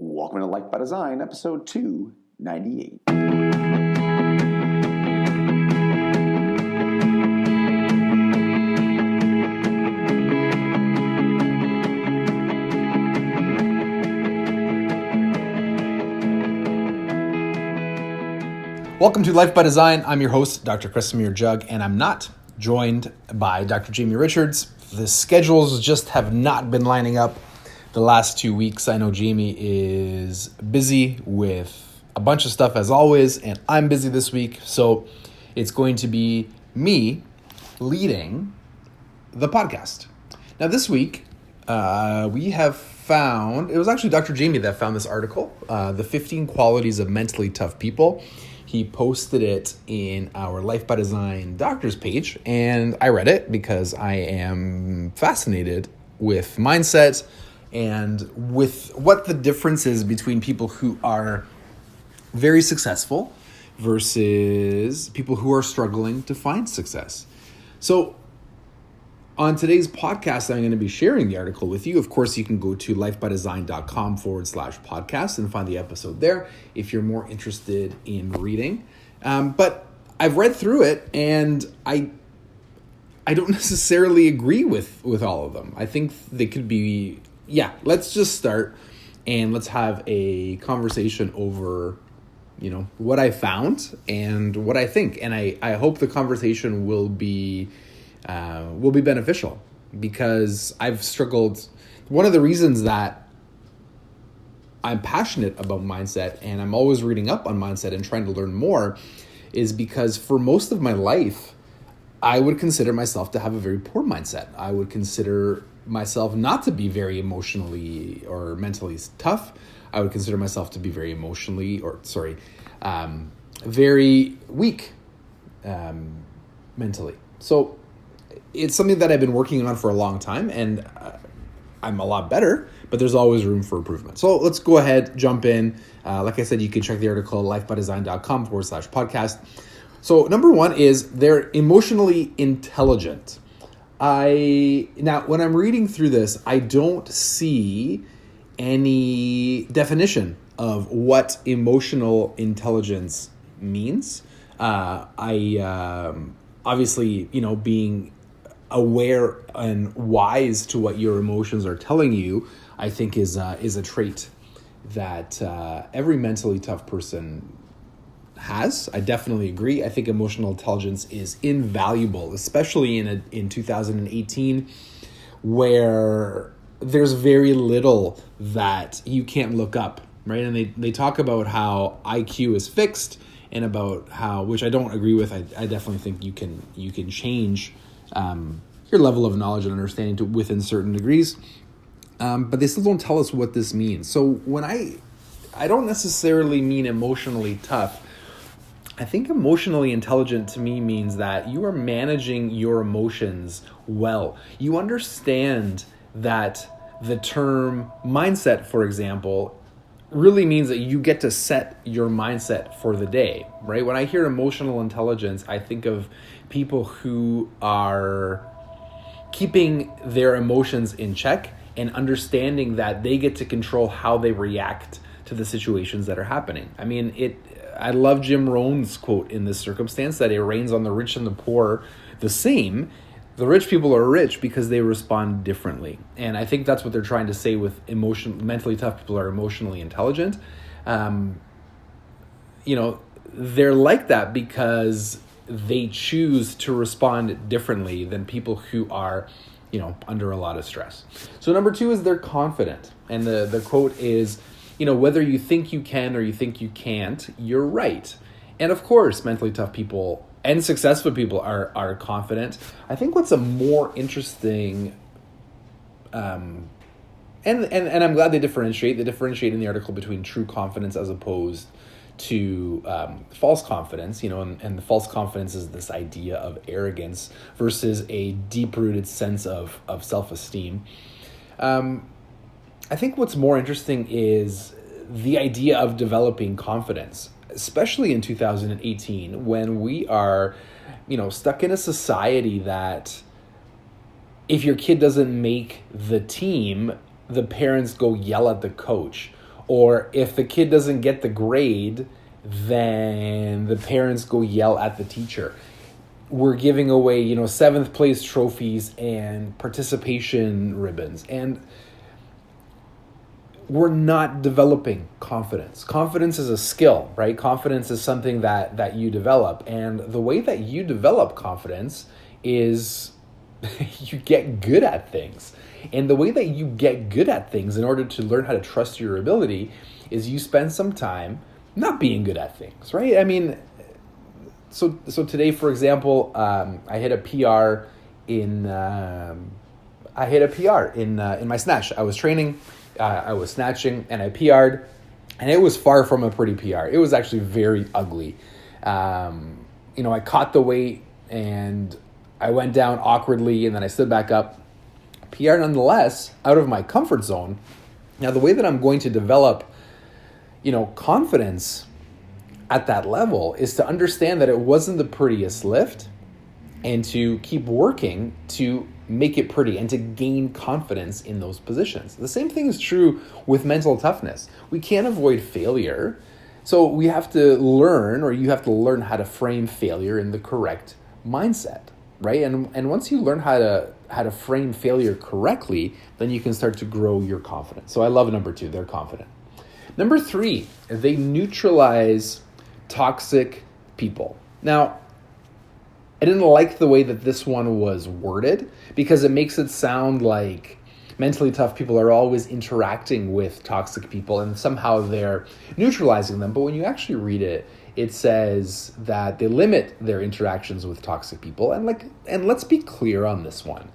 Welcome to Life by Design, episode 298. Welcome to Life by Design. I'm your host, Dr. Kresimir Jug, and I'm not joined by Dr. Jamie Richards. The schedules just have not been lining up the last 2 weeks. I know Jamie is busy with a bunch of stuff as always, and I'm busy this week. So it's going to be me leading the podcast. Now this week, we have found, it was actually Dr. Jamie that found this article, The 15 Qualities of Mentally Tough People. He posted it in our Life by Design doctors page, and I read it because I am fascinated with mindset and with what the difference is between people who are very successful versus people who are struggling to find success. So on today's podcast, I'm going to be sharing the article with you. Of course, you can go to lifebydesign.com/podcast and find the episode there if you're more interested in reading. But I've read through it, and I don't necessarily agree with all of them. I think they could be, let's just start and let's have a conversation over, what I found and what I think. And I hope the conversation will be beneficial, because I've struggled. One of the reasons that I'm passionate about mindset and I'm always reading up on mindset and trying to learn more is because for most of my life, I would consider myself to have a very poor mindset. I would consider myself not to be very emotionally or mentally tough. I would consider myself to be very very weak mentally. So it's something that I've been working on for a long time, and I'm a lot better, but there's always room for improvement. So let's go ahead, jump in. Like I said, you can check the article, lifebydesign.com/podcast. So number one is they're emotionally intelligent. Now, when I'm reading through this, I don't see any definition of what emotional intelligence means. Obviously, being aware and wise to what your emotions are telling you, I think is a trait that every mentally tough person has. I definitely agree. I think emotional intelligence is invaluable, especially in 2018, where there's very little that you can't look up, right? And they talk about how IQ is fixed, and about how, which I don't agree with. I definitely think you can change your level of knowledge and understanding to within certain degrees, but they still don't tell us what this means. So when I don't necessarily mean emotionally tough. I think emotionally intelligent to me means that you are managing your emotions well. You understand that the term mindset, for example, really means that you get to set your mindset for the day, right? When I hear emotional intelligence, I think of people who are keeping their emotions in check and understanding that they get to control how they react to the situations that are happening. I mean, I love Jim Rohn's quote in this circumstance, that it rains on the rich and the poor the same. The rich people are rich because they respond differently. And I think that's what they're trying to say with mentally tough people are emotionally intelligent. They're like that because they choose to respond differently than people who are, under a lot of stress. So number two is they're confident. And the quote is, whether you think you can or you think you can't, you're right. And of course, mentally tough people and successful people are confident. I think what's a more interesting, and I'm glad they differentiate. They differentiate in the article between true confidence as opposed to false confidence. And the false confidence is this idea of arrogance versus a deep-rooted sense of self-esteem. I think what's more interesting is the idea of developing confidence, especially in 2018, when we are, stuck in a society that if your kid doesn't make the team, the parents go yell at the coach, Or if the kid doesn't get the grade, then the parents go yell at the teacher. We're giving away, 7th place trophies and participation ribbons. And we're not developing confidence. Confidence is a skill, right? Confidence is something that you develop. And the way that you develop confidence is you get good at things. And the way that you get good at things in order to learn how to trust your ability is you spend some time not being good at things, right? I mean, so today, for example, I hit a PR in my snatch. I was training. I was snatching and I PR'd, and it was far from a pretty PR. It was actually very ugly. I caught the weight and I went down awkwardly and then I stood back up. PR nonetheless, out of my comfort zone. Now, the way that I'm going to develop, confidence at that level is to understand that it wasn't the prettiest lift and to keep working to make it pretty and to gain confidence in those positions. The same thing is true with mental toughness. We can't avoid failure. So we have to learn, or you have to learn how to frame failure in the correct mindset, right? And once you learn how to frame failure correctly, then you can start to grow your confidence. So I love number 2, they're confident. Number 3, they neutralize toxic people. Now, I didn't like the way that this one was worded because it makes it sound like mentally tough people are always interacting with toxic people and somehow they're neutralizing them. But when you actually read it, it says that they limit their interactions with toxic people. And let's be clear on this one.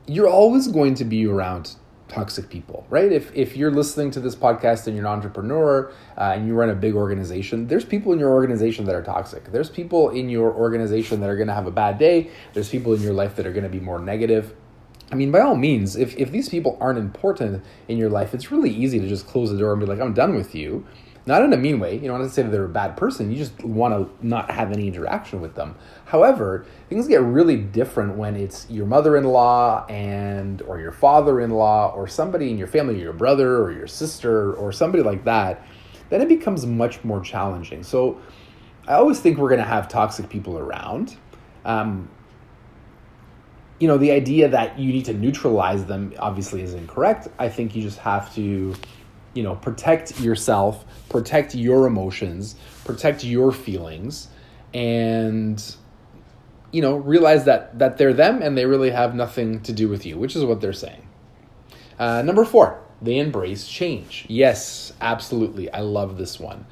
You're always going to be around toxic people, right? If you're listening to this podcast and you're an entrepreneur and you run a big organization, there's people in your organization that are toxic. There's people in your organization that are going to have a bad day. There's people in your life that are going to be more negative. I mean, by all means, if these people aren't important in your life, it's really easy to just close the door and be like, I'm done with you. Not in a mean way. You don't have to say that they're a bad person. You just want to not have any interaction with them. However, things get really different when it's your mother-in-law or your father-in-law or somebody in your family, your brother or your sister or somebody like that. Then it becomes much more challenging. So I always think we're going to have toxic people around. The idea that you need to neutralize them obviously is incorrect. I think you just have to protect yourself, protect your emotions, protect your feelings, and, realize that they're them and they really have nothing to do with you, which is what they're saying. Number 4, they embrace change. Yes, absolutely. I love this one.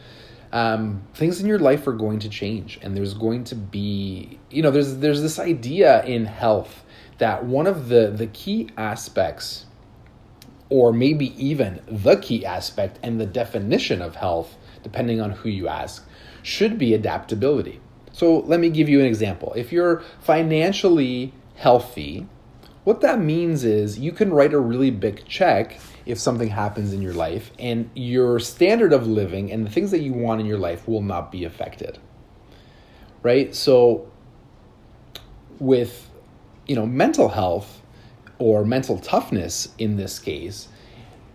Things in your life are going to change, and there's going to be, there's this idea in health that one of the key aspects, or maybe even the key aspect and the definition of health, depending on who you ask, should be adaptability. So let me give you an example. If you're financially healthy, what that means is you can write a really big check if something happens in your life, and your standard of living and the things that you want in your life will not be affected, right? So with, mental health, or mental toughness in this case,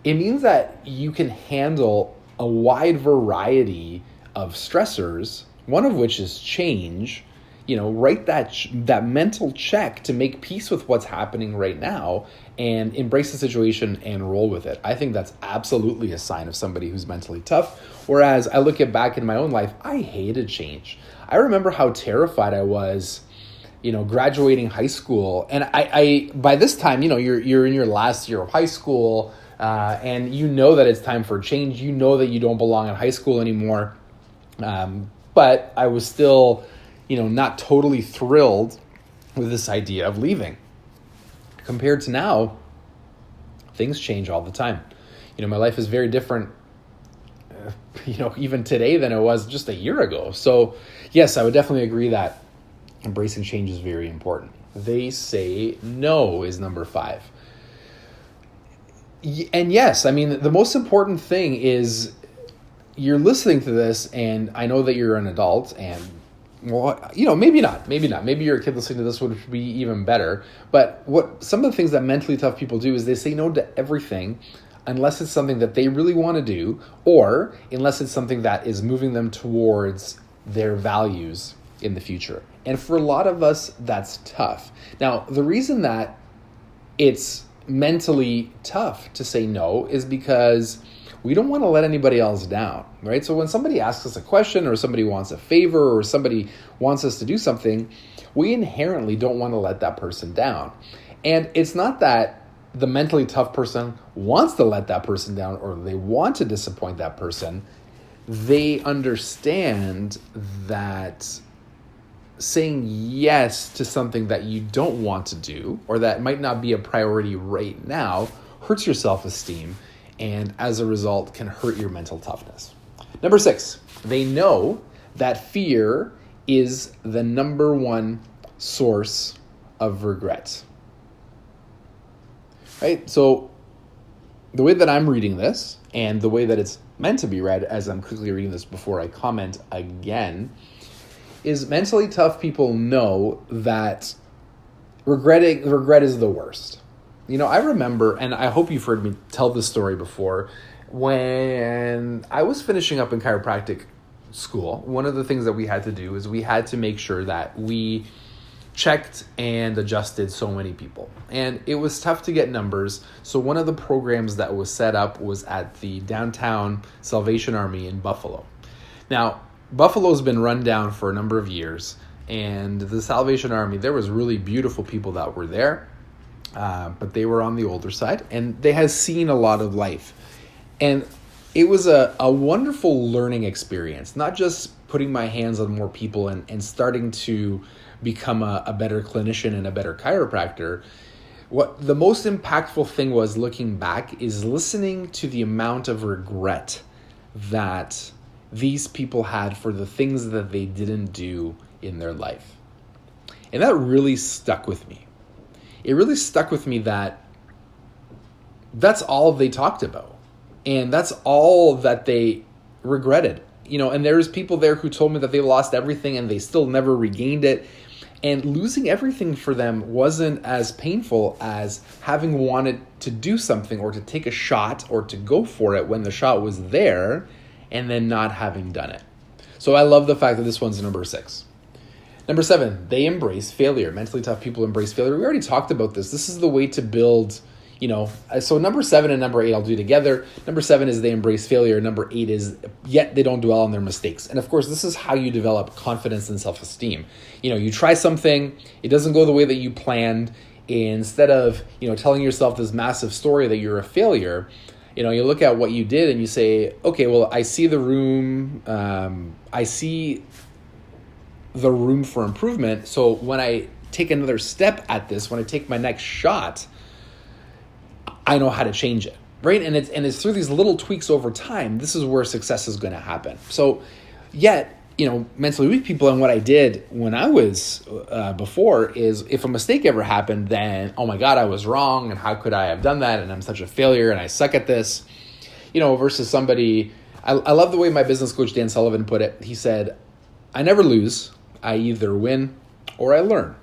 it means that you can handle a wide variety of stressors, one of which is change. Write that mental check to make peace with what's happening right now and embrace the situation and roll with it. I think that's absolutely a sign of somebody who's mentally tough. Whereas I look back in my own life, I hated change. I remember how terrified I was graduating high school. And I by this time, you're in your last year of high school, and that it's time for change. That you don't belong in high school anymore. But I was still, not totally thrilled with this idea of leaving. Compared to now, things change all the time. My life is very different, even today than it was just a year ago. So yes, I would definitely agree that embracing change is very important. They say no is number 5. And yes, I mean, the most important thing is you're listening to this, and I know that you're an adult, and maybe not. Maybe you're a kid listening to this, which would be even better. But some of the things that mentally tough people do is they say no to everything unless it's something that they really want to do, or unless it's something that is moving them towards their values in the future. And for a lot of us, that's tough. Now, the reason that it's mentally tough to say no is because we don't want to let anybody else down, right? So when somebody asks us a question, or somebody wants a favor, or somebody wants us to do something, we inherently don't want to let that person down. And it's not that the mentally tough person wants to let that person down, or they want to disappoint that person. They understand that saying yes to something that you don't want to do, or that might not be a priority right now, hurts your self-esteem, and as a result can hurt your mental toughness. Number 6, they know that fear is the number one source of regret. Right? So the way that I'm reading this, and the way that it's meant to be read as I'm quickly reading this before I comment again, is mentally tough people know that regret is the worst. I remember, and I hope you've heard me tell this story before, when I was finishing up in chiropractic school, one of the things that we had to do is we had to make sure that we checked and adjusted so many people. And it was tough to get numbers. So one of the programs that was set up was at the downtown Salvation Army in Buffalo. Now, Buffalo's been run down for a number of years, and the Salvation Army, there was really beautiful people that were there, but they were on the older side, and they had seen a lot of life. And it was a wonderful learning experience, not just putting my hands on more people and starting to become a better clinician and a better chiropractor. What the most impactful thing was, looking back, is listening to the amount of regret that these people had for the things that they didn't do in their life. And that really stuck with me. It really stuck with me that that's all they talked about. And that's all that they regretted. And there's people there who told me that they lost everything and they still never regained it. And losing everything for them wasn't as painful as having wanted to do something, or to take a shot, or to go for it when the shot was there, and then not having done it. So I love the fact that this one's number 6. Number 7, they embrace failure. Mentally tough people embrace failure. We already talked about this. This is the way to build, so number 7 and number 8 I'll do together. Number 7 is they embrace failure. Number 8 is yet they don't dwell on their mistakes. And of course, this is how you develop confidence and self-esteem. You try something, it doesn't go the way that you planned. Instead of, telling yourself this massive story that you're a failure, you look at what you did and you say, okay, well, I see the room. I see the room for improvement. So when I take another step at this, when I take my next shot, I know how to change it, right? And it's through these little tweaks over time. This is where success is going to happen. So yet, mentally weak people, and what I did when I was before is, if a mistake ever happened, then, oh my God, I was wrong, and how could I have done that? And I'm such a failure, and I suck at this, versus somebody, I love the way my business coach, Dan Sullivan, put it. He said, I never lose. I either win or I learn,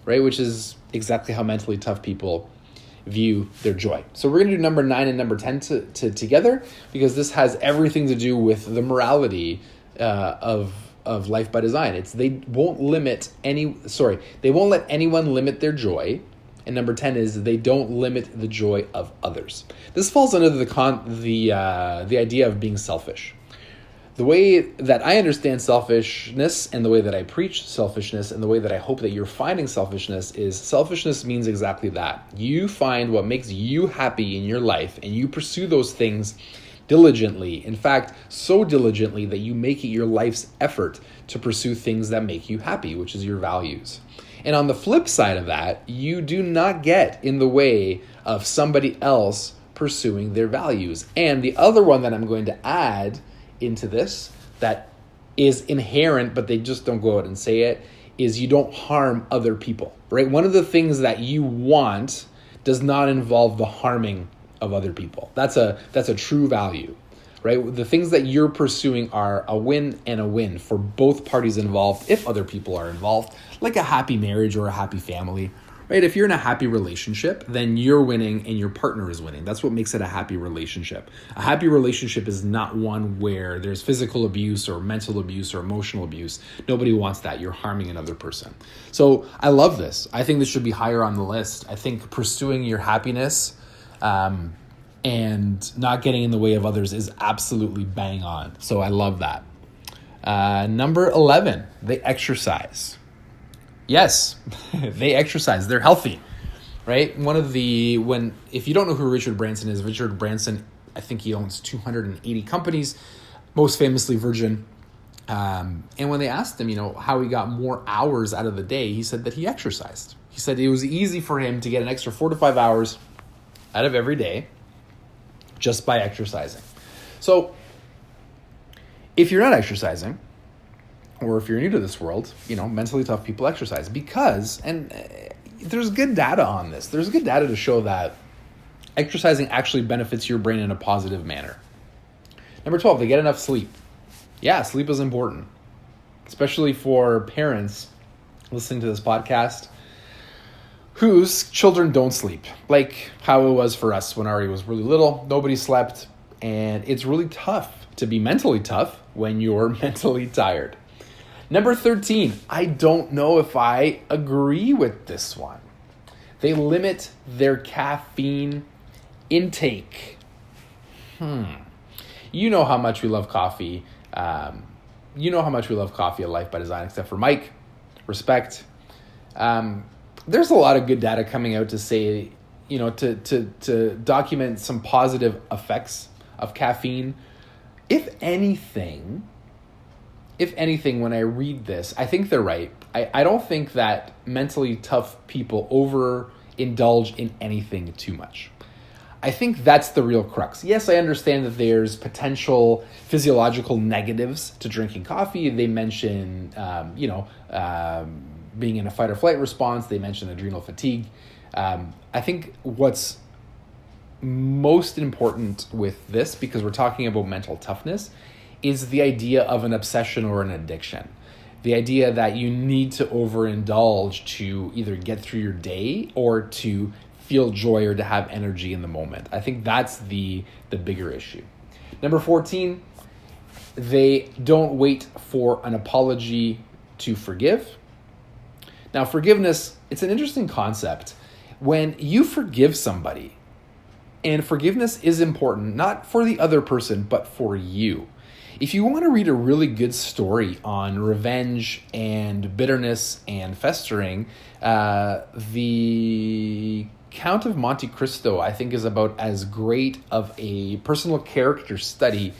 right? Which is exactly how mentally tough people view their joy. So we're going to do number 9 and number 10 together, because this has everything to do with the morality of life by design. They won't let anyone limit their joy. And number 10 is they don't limit the joy of others. This falls under the idea of being selfish. The way that I understand selfishness, and the way that I preach selfishness, and the way that I hope that you're finding selfishness, is selfishness means exactly that. You find what makes you happy in your life, and you pursue those things diligently. In fact, so diligently that you make it your life's effort to pursue things that make you happy, which is your values. And on the flip side of that, you do not get in the way of somebody else pursuing their values. And the other one that I'm going to add into this, that is inherent, but they just don't go out and say it, is you don't harm other people, right? One of the things that you want does not involve the harming of other people. That's a true value, right? The things that you're pursuing are a win and a win for both parties involved, if other people are involved, like a happy marriage or a happy family, right? If you're in a happy relationship, then you're winning and your partner is winning. That's what makes it a happy relationship. A happy relationship is not one where there's physical abuse or mental abuse or emotional abuse. Nobody wants that. You're harming another person. So I love this. I think this should be higher on the list. I think pursuing your happiness and not getting in the way of others is absolutely bang on. So I love that. Number 11, they exercise. Yes, they exercise. They're healthy, right? If you don't know who Richard Branson is, Richard Branson, I think he owns 280 companies, most famously Virgin. And when they asked him, how he got more hours out of the day, he said that he exercised. He said it was easy for him to get an extra 4 to 5 hours out of every day just by exercising. So if you're not exercising, or if you're new to this world, mentally tough people exercise because, and there's good data on this. There's good data to show that exercising actually benefits your brain in a positive manner. Number 12, they get enough sleep. Yeah, sleep is important, especially for parents listening to this podcast whose children don't sleep, like how it was for us when Ari was really little. Nobody slept, and it's really tough to be mentally tough when you're mentally tired. Number 13, I don't know if I agree with this one. They limit their caffeine intake. You know how much we love coffee. You know how much we love coffee at Life by Design, except for Mike. Respect. There's a lot of good data coming out to say, to document some positive effects of caffeine. If anything, when I read this, I think they're right. I don't think that mentally tough people overindulge in anything too much. I think that's the real crux. Yes, I understand that there's potential physiological negatives to drinking coffee. They mention, being in a fight or flight response. They mention adrenal fatigue. I think what's most important with this, because we're talking about mental toughness, is the idea of an obsession or an addiction. The idea that you need to overindulge to either get through your day or to feel joy or to have energy in the moment. I think that's the bigger issue. Number 14, they don't wait for an apology to forgive. Now, forgiveness, it's an interesting concept. When you forgive somebody, and forgiveness is important, not for the other person, but for you. If you want to read a really good story on revenge and bitterness and festering, the Count of Monte Cristo, I think, is about as great of a personal character study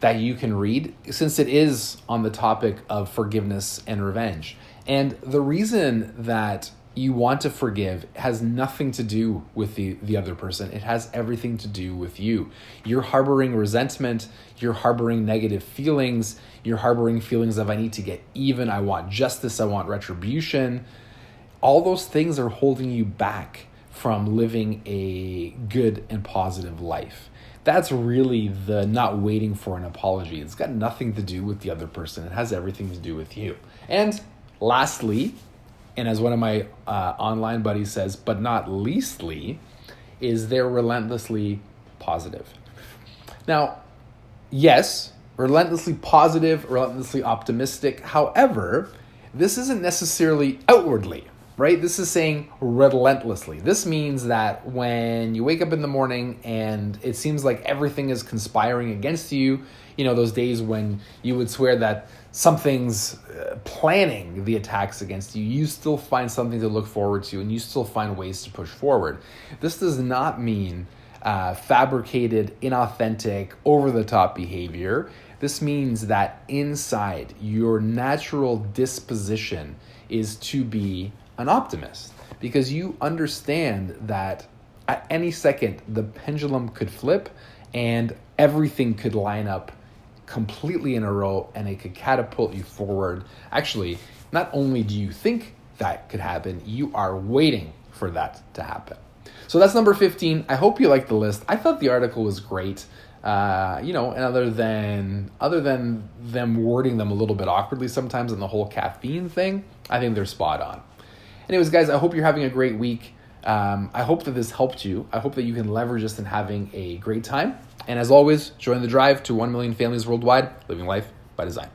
that you can read, since it is on the topic of forgiveness and revenge. And the reason that you want to forgive has nothing to do with the other person. It has everything to do with you. You're harboring resentment. You're harboring negative feelings. You're harboring feelings of, I need to get even. I want justice. I want retribution. All those things are holding you back from living a good and positive life. That's really the not waiting for an apology. It's got nothing to do with the other person. It has everything to do with you. And lastly, and as one of my online buddies says, but not leastly, is they're relentlessly positive. Now, yes, relentlessly positive, relentlessly optimistic. However, this isn't necessarily outwardly, right? This is saying relentlessly. This means that when you wake up in the morning and it seems like everything is conspiring against you, those days when you would swear that something's planning the attacks against you, you still find something to look forward to and you still find ways to push forward. This does not mean fabricated, inauthentic, over-the-top behavior. This means that inside, your natural disposition is to be an optimist, because you understand that at any second the pendulum could flip and everything could line up completely in a row and it could catapult you forward. Actually, not only do you think that could happen, you are waiting for that to happen. So that's number 15. I hope you liked the list. I thought the article was great. And other than them wording them a little bit awkwardly sometimes on the whole caffeine thing, I think they're spot on. Anyways, guys, I hope you're having a great week. I hope that this helped you. I hope that you can leverage this in having a great time. And as always, join the drive to 1 million families worldwide, living life by design.